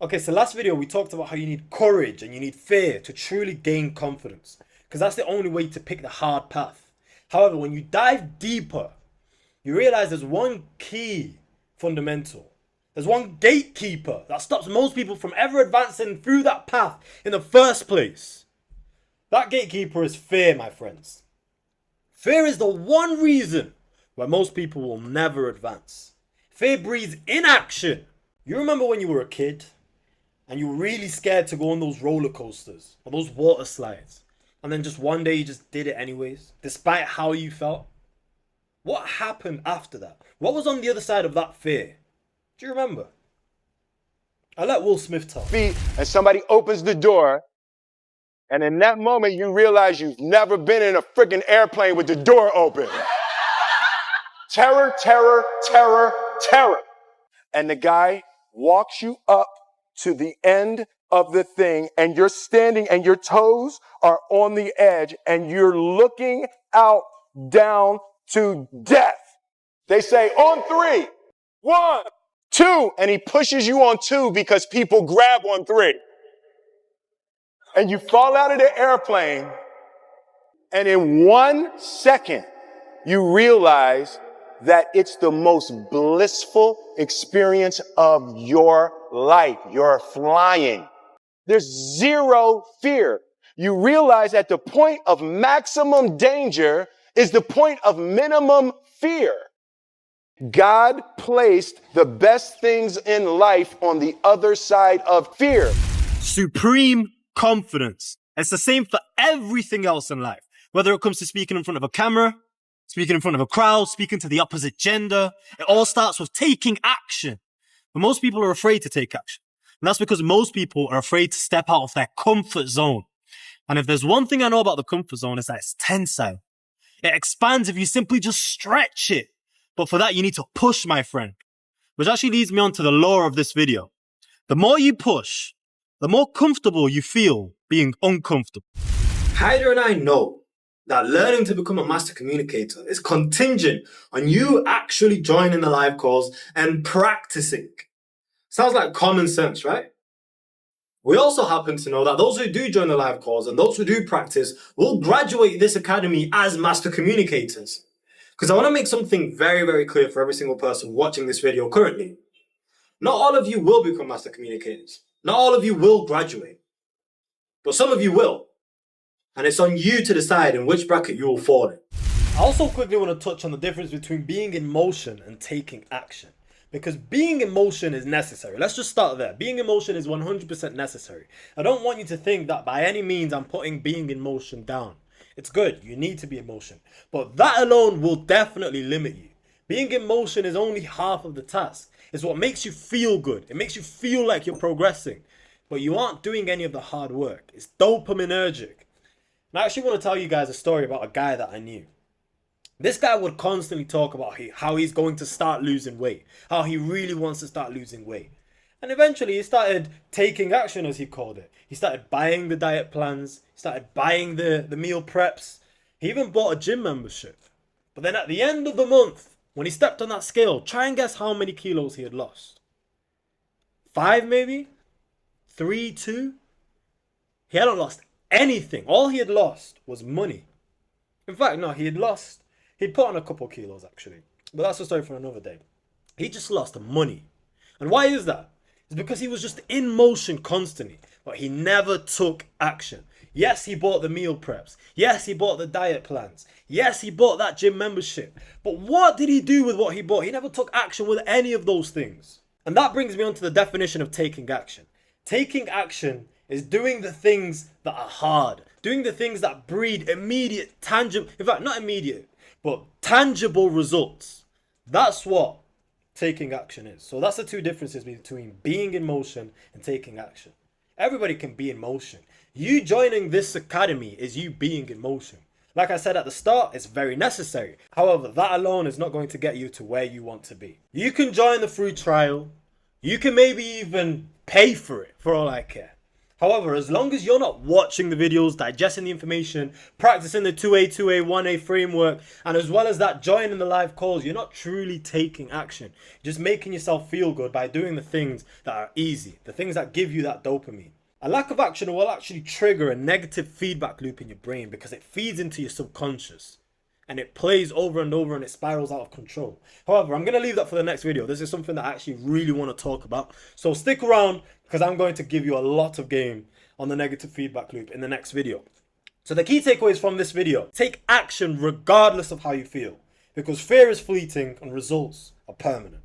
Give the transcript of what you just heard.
Okay, so last video we talked about how you need courage and you need fear to truly gain confidence. Because that's the only way to pick the hard path. However, when you dive deeper, you realize there's one key fundamental. There's one gatekeeper that stops most people from ever advancing through that path in the first place. That gatekeeper is fear, my friends. Fear is the one reason why most people will never advance. Fear breeds inaction. You remember when you were a kid and you were really scared to go on those roller coasters or those water slides, and then just one day you just did it anyways, despite how you felt? What happened after that? What was on the other side of that fear? Do you remember? I let Will Smith tell. Feet and somebody opens the door, and in that moment you realize you've never been in a freaking airplane with the door open. Terror, terror, terror, terror. And the guy walks you up to the end of the thing, and you're standing and your toes are on the edge and you're looking out down to death. They say on 3, 1, 2, and he pushes you on 2 because people grab on 3. And you fall out of the airplane, and in 1 second, you realize that it's the most blissful experience of your life. You're flying. There's zero fear. You realize that the point of maximum danger is the point of minimum fear. God placed the best things in life on the other side of fear. Supreme confidence. It's the same for everything else in life. Whether it comes to speaking in front of a camera, speaking in front of a crowd, speaking to the opposite gender, it all starts with taking action. But most people are afraid to take action. And that's because most people are afraid to step out of their comfort zone. And if there's one thing I know about the comfort zone, is that it's tensile. It expands if you simply just stretch it. But for that, you need to push, my friend. Which actually leads me on to the lore of this video. The more you push, the more comfortable you feel being uncomfortable. Hyder and I know that learning to become a master communicator is contingent on you actually joining the live calls and practicing. Sounds like common sense, right? We also happen to know that those who do join the live calls and those who do practice will graduate this academy as master communicators. Because I want to make something very, very clear for every single person watching this video currently. Not all of you will become master communicators. Not all of you will graduate. But some of you will. And it's on you to decide in which bracket you will fall in. I also quickly want to touch on the difference between being in motion and taking action. Because being in motion is necessary. Let's just start there. Being in motion is 100% necessary. I don't want you to think that by any means I'm putting being in motion down. It's good. You need to be in motion. But that alone will definitely limit you. Being in motion is only half of the task. It's what makes you feel good. It makes you feel like you're progressing. But you aren't doing any of the hard work. It's dopaminergic. And I actually want to tell you guys a story about a guy that I knew. This guy would constantly talk about how he's going to start losing weight. How he really wants to start losing weight. And eventually he started taking action, as he called it. He started buying the diet plans. He started buying the meal preps. He even bought a gym membership. But then at the end of the month, when he stepped on that scale, try and guess how many kilos he had lost. 5 maybe? 3, 2? He hadn't lost anything. All he had lost was money. In fact, no, he'd put on a couple kilos actually. But that's a story for another day. He just lost money. And why is that? It's because he was just in motion constantly, but he never took action. Yes, he bought the meal preps. Yes, he bought the diet plans. Yes, he bought that gym membership. But what did he do with what he bought? He never took action with any of those things. And that brings me on to the definition of taking action. Taking action is doing the things that are hard. Doing the things that breed immediate, tangible, in fact, not immediate, but tangible results. That's what taking action is. So that's the two differences between being in motion and taking action. Everybody can be in motion. You joining this academy is you being in motion. Like I said at the start, it's very necessary. However, that alone is not going to get you to where you want to be. You can join the free trial. You can maybe even pay for it, for all I care. However, as long as you're not watching the videos, digesting the information, practicing the 2A, 2A, 1A framework, and as well as that, joining the live calls, you're not truly taking action. You're just making yourself feel good by doing the things that are easy, the things that give you that dopamine. A lack of action will actually trigger a negative feedback loop in your brain because it feeds into your subconscious and it plays over and over and it spirals out of control. However, I'm going to leave that for the next video. This is something that I actually really want to talk about. So stick around because I'm going to give you a lot of game on the negative feedback loop in the next video. So the key takeaways from this video: take action regardless of how you feel, because fear is fleeting and results are permanent.